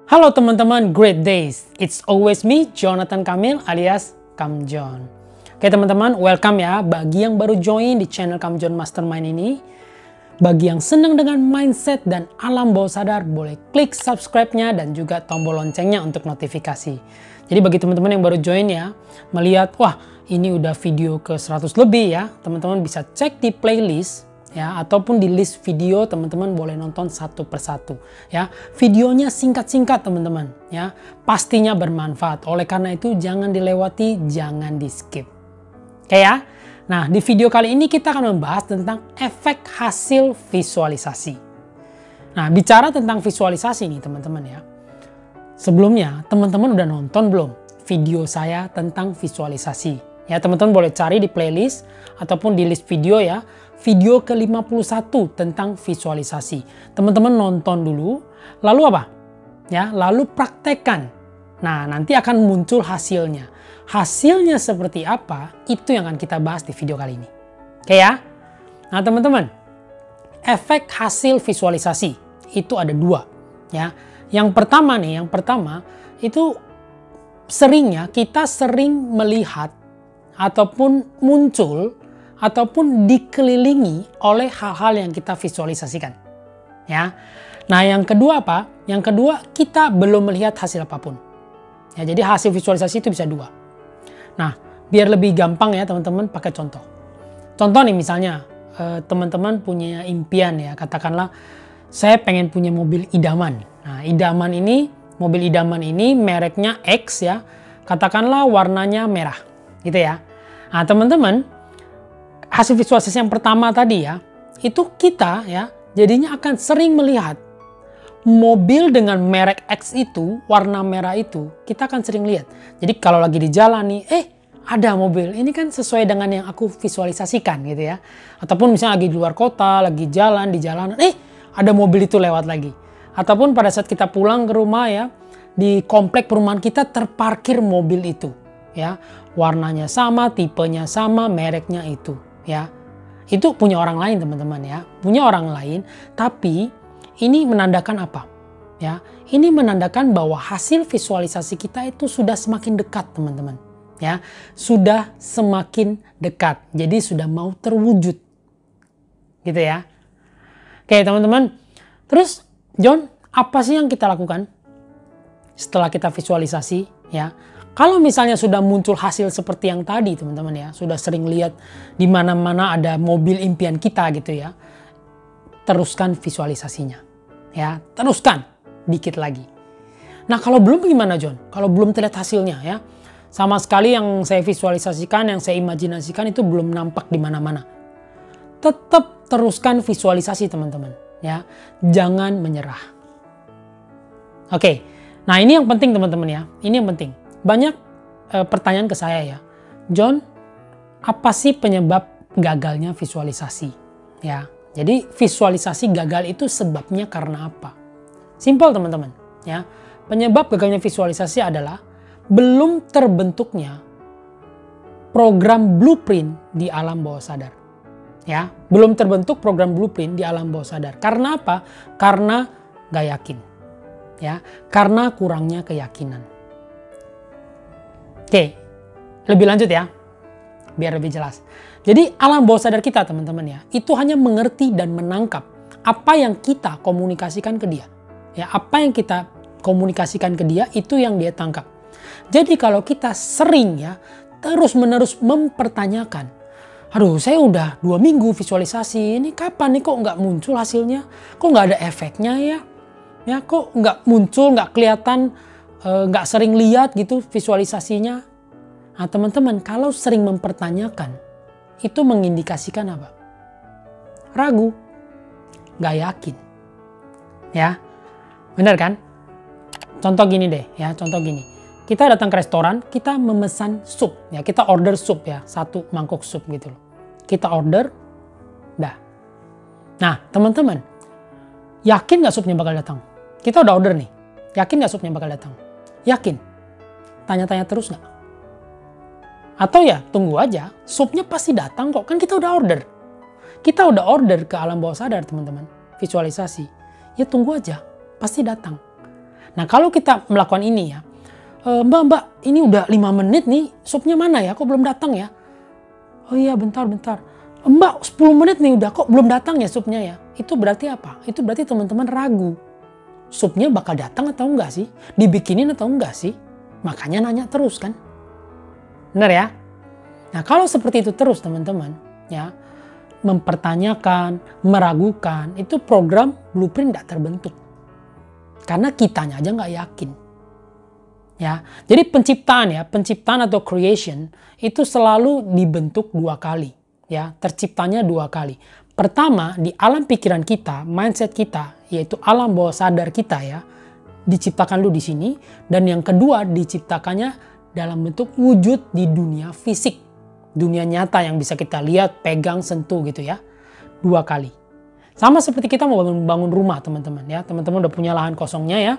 Halo teman-teman, great days. It's always me, Jonathan Kamil alias Kam Jon. Oke teman-teman, welcome ya bagi yang baru join di channel Kam Jon Mastermind ini. Bagi yang senang dengan mindset dan alam bawah sadar, boleh klik subscribe-nya dan juga tombol loncengnya untuk notifikasi. Jadi bagi teman-teman yang baru join ya, melihat wah ini udah video ke 100 lebih ya, teman-teman bisa cek di playlist ya, ataupun di list video teman-teman boleh nonton satu persatu ya. Videonya singkat-singkat teman-teman ya, pastinya bermanfaat. Oleh karena itu jangan dilewati, jangan di skip. Oke ya. Nah, di video kali ini kita akan membahas tentang efek hasil visualisasi. Nah, bicara tentang visualisasi nih teman-teman ya. Sebelumnya teman-teman udah nonton belum video saya tentang visualisasi? Ya, teman-teman boleh cari di playlist ataupun di list video ya. Video ke-51 tentang visualisasi. Teman-teman nonton dulu, lalu apa? Ya, lalu praktekkan. Nah, nanti akan muncul hasilnya. Hasilnya seperti apa? Itu yang akan kita bahas di video kali ini. Oke ya? Nah, teman-teman, efek hasil visualisasi itu ada dua ya. Yang pertama itu seringnya kita sering melihat ataupun muncul ataupun dikelilingi oleh hal-hal yang kita visualisasikan. Ya. Nah, yang kedua apa? Yang kedua, kita belum melihat hasil apapun. Ya, jadi hasil visualisasi itu bisa dua. Nah, biar lebih gampang ya teman-teman, pakai contoh. Contoh nih misalnya, teman-teman punya impian ya, katakanlah saya pengen punya mobil idaman. Nah, mobil idaman ini mereknya X ya, katakanlah warnanya merah, gitu ya. Nah, teman-teman, hasil visualisasi yang pertama tadi ya, itu kita ya jadinya akan sering melihat mobil dengan merek X itu, warna merah itu, kita akan sering lihat. Jadi kalau lagi di jalan nih, ada mobil, ini kan sesuai dengan yang aku visualisasikan gitu ya. Ataupun misalnya lagi di luar kota, lagi jalan, di jalanan, ada mobil itu lewat lagi. Ataupun pada saat kita pulang ke rumah ya, di komplek perumahan kita terparkir mobil itu. Ya, warnanya sama, tipenya sama, mereknya itu. Ya, itu punya orang lain teman-teman ya, punya orang lain, tapi ini menandakan apa? Ya, ini menandakan bahwa hasil visualisasi kita itu sudah semakin dekat teman-teman. Ya, sudah semakin dekat, jadi sudah mau terwujud, gitu ya. Oke teman-teman, terus John, apa sih yang kita lakukan setelah kita visualisasi? Ya, kalau misalnya sudah muncul hasil seperti yang tadi teman-teman ya, sudah sering lihat di mana-mana ada mobil impian kita gitu ya, teruskan visualisasinya. Ya, teruskan dikit lagi. Nah, kalau belum gimana John? Kalau belum terlihat hasilnya ya, sama sekali yang saya visualisasikan, yang saya imajinasikan itu belum nampak di mana-mana. Tetap teruskan visualisasi teman-teman ya, jangan menyerah. Oke, nah ini yang penting teman-teman ya, ini yang penting. Banyak pertanyaan ke saya ya, John, apa sih penyebab gagalnya visualisasi? Ya, jadi visualisasi gagal itu sebabnya karena apa? Simpel teman-teman ya. Penyebab gagalnya visualisasi adalah belum terbentuknya program blueprint di alam bawah sadar. Ya, belum terbentuk program blueprint di alam bawah sadar. Karena apa? Karena gak yakin. Ya, karena kurangnya keyakinan. Oke, lebih lanjut ya, biar lebih jelas. Jadi alam bawah sadar kita teman-teman ya, itu hanya mengerti dan menangkap apa yang kita komunikasikan ke dia. Ya, apa yang kita komunikasikan ke dia itu yang dia tangkap. Jadi kalau kita sering ya terus-menerus mempertanyakan, aduh saya udah 2 minggu visualisasi, ini kapan nih kok nggak muncul hasilnya? Kok nggak ada efeknya ya? Ya kok nggak muncul, nggak kelihatan, nggak sering lihat gitu visualisasinya. Nah teman-teman, kalau sering mempertanyakan, itu mengindikasikan apa? Ragu, nggak yakin. Ya, benar kan? Contoh gini deh ya, contoh gini. Kita datang ke restoran, kita memesan sup. Ya, kita order sup ya, 1 mangkok sup gitu loh. Kita order, dah. Nah teman-teman, yakin nggak supnya bakal datang? Kita udah order nih, yakin nggak supnya bakal datang? Yakin? Tanya-tanya terus nggak? Atau ya tunggu aja, supnya pasti datang kok, kan kita udah order. Kita udah order ke alam bawah sadar teman-teman, visualisasi. Ya tunggu aja, pasti datang. Nah, kalau kita melakukan ini ya, Mbak, ini udah 5 menit nih, supnya mana ya? Kok belum datang ya? Oh iya, bentar. Mbak, 10 menit nih udah, kok belum datang ya supnya ya? Itu berarti apa? Itu berarti teman-teman ragu. Supnya bakal datang atau enggak sih? Dibikinin atau enggak sih? Makanya nanya terus kan? Benar ya? Nah, kalau seperti itu terus teman-teman, ya, mempertanyakan, meragukan, itu program blueprint nggak terbentuk. Karena kitanya aja nggak yakin. Ya, jadi penciptaan atau creation itu selalu dibentuk 2 kali. Ya, terciptanya 2 kali. Pertama, di alam pikiran kita, mindset kita, yaitu alam bawah sadar kita ya, diciptakan dulu di sini. Dan yang kedua, diciptakannya dalam bentuk wujud di dunia fisik. Dunia nyata yang bisa kita lihat, pegang, sentuh gitu ya. 2 kali. Sama seperti kita mau bangun rumah teman-teman ya. Teman-teman udah punya lahan kosongnya ya,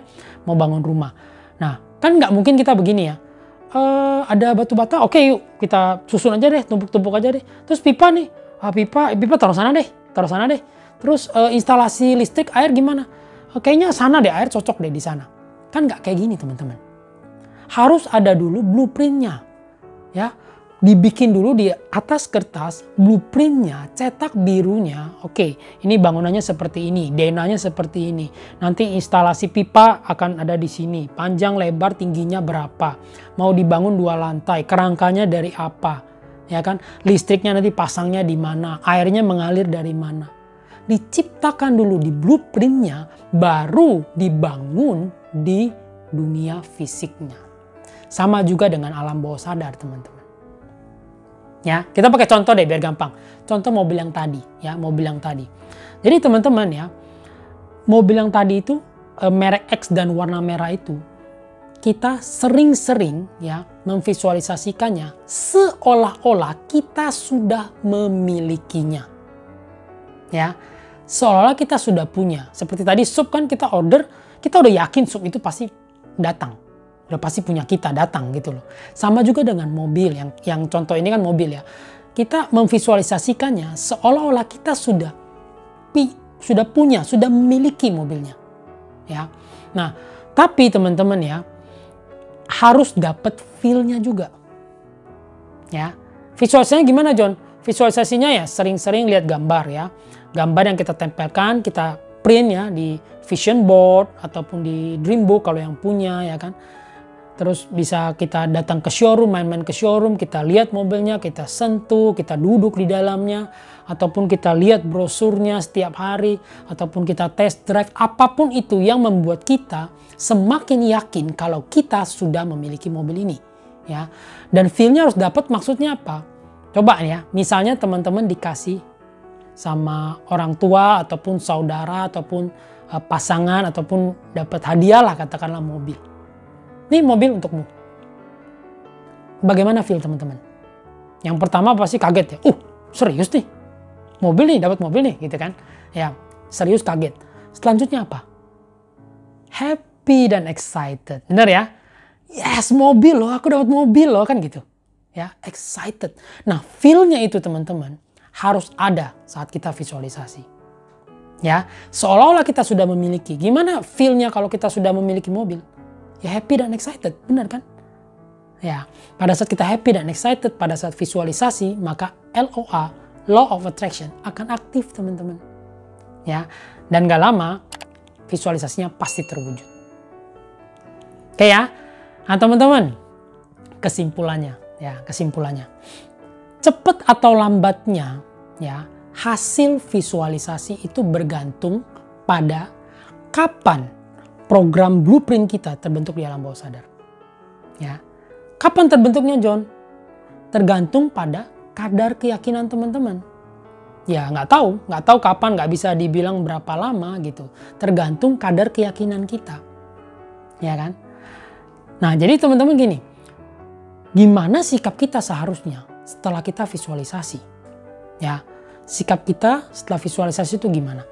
mau bangun rumah. Nah, kan nggak mungkin kita begini ya. Ada batu bata, oke yuk kita susun aja deh, tumpuk-tumpuk aja deh. Terus pipa nih, pipa taruh sana deh. Terus instalasi listrik air gimana? Kayaknya sana deh, air cocok deh di sana. Kan nggak kayak gini teman-teman. Harus ada dulu blueprintnya, ya. Dibikin dulu di atas kertas blueprintnya, cetak birunya. Oke, ini bangunannya seperti ini, denanya seperti ini. Nanti instalasi pipa akan ada di sini. Panjang, lebar, tingginya berapa? Mau dibangun 2 lantai, kerangkanya dari apa? Ya kan? Listriknya nanti pasangnya di mana? Airnya mengalir dari mana? Diciptakan dulu di blueprintnya, baru dibangun di dunia fisiknya. Sama juga dengan alam bawah sadar, teman-teman. Ya, kita pakai contoh deh biar gampang. Contoh mobil yang tadi, ya, mobil yang tadi. Jadi teman-teman ya, mobil yang tadi itu merek X dan warna merah itu kita sering-sering ya memvisualisasikannya seolah-olah kita sudah memilikinya. Ya, seolah-olah kita sudah punya. Seperti tadi sup kan kita order, kita udah yakin sup itu pasti datang. Udah pasti punya kita datang gitu loh. Sama juga dengan mobil yang contoh ini kan mobil ya. Kita memvisualisasikannya seolah-olah kita sudah punya, sudah memiliki mobilnya. Ya. Nah, tapi teman-teman ya, harus dapat feel-nya juga. Ya. Visualisasinya gimana, John? Visualisasinya ya sering-sering lihat gambar ya. Gambar yang kita tempelkan, kita print ya di vision board ataupun di dreambook kalau yang punya ya kan. Terus bisa kita datang ke showroom, main-main ke showroom, kita lihat mobilnya, kita sentuh, kita duduk di dalamnya, ataupun kita lihat brosurnya setiap hari, ataupun kita test drive, apapun itu yang membuat kita semakin yakin kalau kita sudah memiliki mobil ini. Ya. Dan feel-nya harus dapat, maksudnya apa? Coba ya, misalnya teman-teman dikasih sama orang tua, ataupun saudara, ataupun pasangan, ataupun dapat hadiah lah katakanlah mobil. Ini mobil untukmu. Bagaimana feel teman-teman? Yang pertama pasti kaget ya. Serius nih? Mobil nih, dapat mobil nih gitu kan. Ya, serius kaget. Selanjutnya apa? Happy dan excited. Benar ya? Yes, mobil loh, aku dapat mobil loh kan gitu. Ya, excited. Nah, feel-nya itu teman-teman harus ada saat kita visualisasi. Ya, seolah-olah kita sudah memiliki. Gimana feel-nya kalau kita sudah memiliki mobil? Ya happy dan excited, benar kan? Ya, pada saat kita happy dan excited, pada saat visualisasi, maka LOA, Law of Attraction, akan aktif teman-teman. Ya, dan gak lama, visualisasinya pasti terwujud. Oke ya, nah teman-teman, kesimpulannya. Cepat atau lambatnya, ya, hasil visualisasi itu bergantung pada kapan program blueprint kita terbentuk di alam bawah sadar. Ya. Kapan terbentuknya, John? Tergantung pada kadar keyakinan teman-teman. Ya, nggak tahu kapan, nggak bisa dibilang berapa lama gitu. Tergantung kadar keyakinan kita. Ya kan? Nah, jadi teman-teman gini. Gimana sikap kita seharusnya setelah kita visualisasi? Ya, sikap kita setelah visualisasi itu gimana?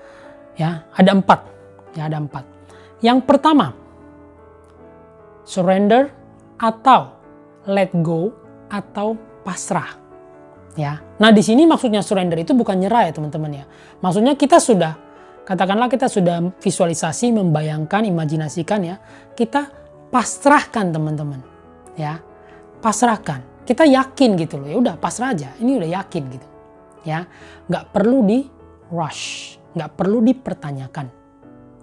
Ya, ada 4. Ya, ada 4. Yang pertama, surrender atau let go atau pasrah. Ya. Nah, di sini maksudnya surrender itu bukan nyerah ya, teman-teman ya. Maksudnya kita sudah katakanlah kita sudah visualisasi, membayangkan, imajinasikan ya, kita pasrahkan teman-teman, ya, pasrahkan. Kita yakin gitu loh, ya udah pasrah aja, ini udah yakin gitu, ya, nggak perlu di rush, nggak perlu dipertanyakan.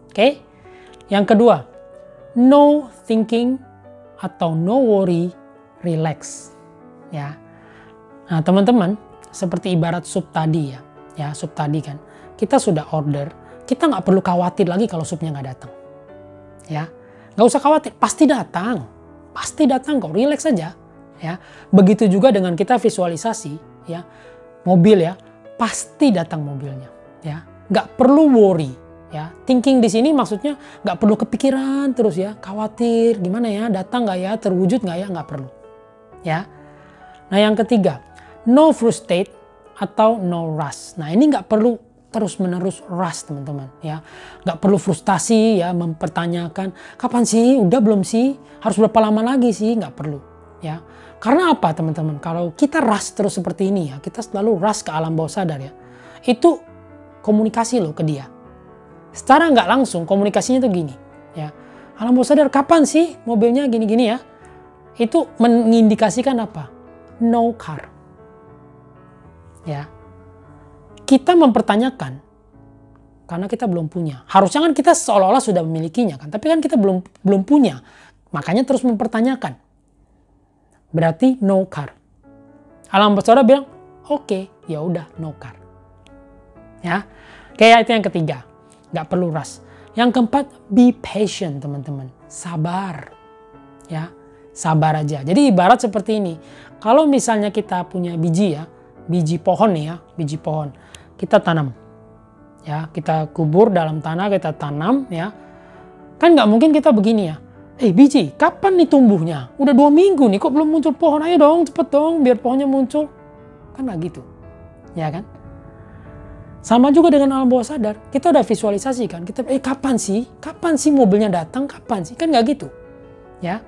Oke, yang kedua, no thinking atau no worry, relax, ya. Nah teman-teman, seperti ibarat sup tadi ya sup tadi kan, kita sudah order, kita nggak perlu khawatir lagi kalau supnya nggak datang, ya, nggak usah khawatir, pasti datang kok, relax aja, ya. Begitu juga dengan kita visualisasi, ya, mobil ya, pasti datang mobilnya, ya, nggak perlu worry, ya. Thinking di sini maksudnya nggak perlu kepikiran terus ya, khawatir gimana ya, datang nggak ya, terwujud nggak ya, nggak perlu, ya. Nah yang ketiga, no frustrate atau no rush. Nah ini nggak perlu terus-menerus rush teman-teman, ya. Nggak perlu frustasi ya, mempertanyakan kapan sih, udah belum sih, harus berapa lama lagi sih, nggak perlu, ya. Karena apa teman-teman? Kalau kita rush terus seperti ini ya, kita selalu rush ke alam bawah sadar ya, itu komunikasi loh ke dia. Secara nggak langsung komunikasinya tuh gini, ya. Alam bawah sadar, kapan sih mobilnya gini-gini ya? Itu mengindikasikan apa? No car. Ya. Kita mempertanyakan karena kita belum punya. Harusnya kan kita seolah-olah sudah memilikinya kan, tapi kan kita belum punya. Makanya terus mempertanyakan. Berarti no car. Alam bawah sadar bilang, oke, ya udah no car. Ya. Kayak itu yang ketiga. Nggak perlu rush. Yang keempat, be patient teman-teman. Sabar. Ya. Sabar aja. Jadi ibarat seperti ini. Kalau misalnya kita punya biji ya, biji pohon nih ya, biji pohon. Kita tanam. Ya, kita kubur dalam tanah, kita tanam ya. Kan nggak mungkin kita begini ya. Biji, kapan nih tumbuhnya? Udah 2 minggu nih, kok belum muncul pohon? Ayo dong, cepet dong, biar pohonnya muncul. Kan nggak gitu. Ya kan? Sama juga dengan alam bawah sadar. Kita udah visualisasi kan. Kita, kapan sih? Kapan sih mobilnya datang? Kapan sih? Kan nggak gitu. Ya.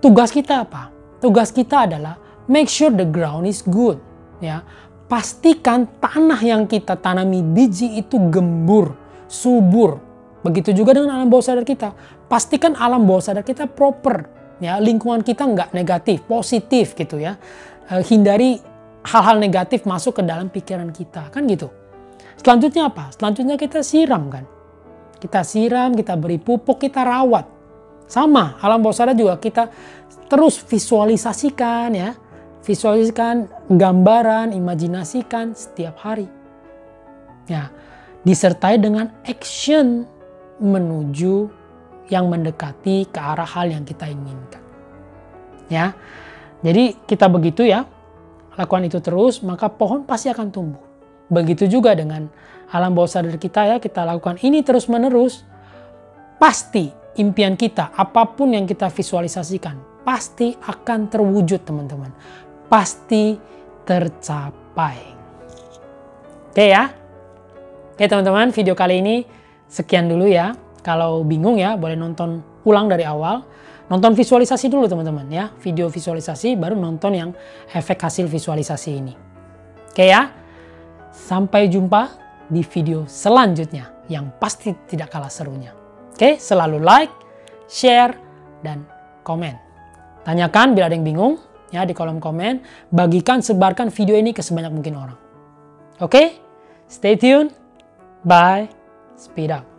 Tugas kita apa? Tugas kita adalah make sure the ground is good. Ya, pastikan tanah yang kita tanami biji itu gembur, subur. Begitu juga dengan alam bawah sadar kita. Pastikan alam bawah sadar kita proper. Ya, lingkungan kita nggak negatif, positif gitu ya. Hindari hal-hal negatif masuk ke dalam pikiran kita, kan gitu. Selanjutnya apa? Selanjutnya kita siram kan. Kita siram, kita beri pupuk, kita rawat. Sama, alam bawah sadar juga kita terus visualisasikan ya. Visualisasikan, gambaran, imajinasikan setiap hari. Ya, disertai dengan action menuju yang mendekati ke arah hal yang kita inginkan. Ya. Jadi kita begitu ya. Lakukan itu terus, maka pohon pasti akan tumbuh. Begitu juga dengan alam bawah sadar kita ya, kita lakukan ini terus-menerus. Pasti impian kita, apapun yang kita visualisasikan, pasti akan terwujud teman-teman. Pasti tercapai. Oke ya. Oke teman-teman, video kali ini sekian dulu ya. Kalau bingung ya, boleh nonton ulang dari awal. Nonton visualisasi dulu teman-teman ya. Video visualisasi, baru nonton yang efek hasil visualisasi ini. Oke ya. Sampai jumpa di video selanjutnya yang pasti tidak kalah serunya. Oke, selalu like, share, dan komen. Tanyakan bila ada yang bingung ya di kolom komen. Bagikan, sebarkan video ini ke sebanyak mungkin orang. Oke? Stay tuned. Bye. Speed up.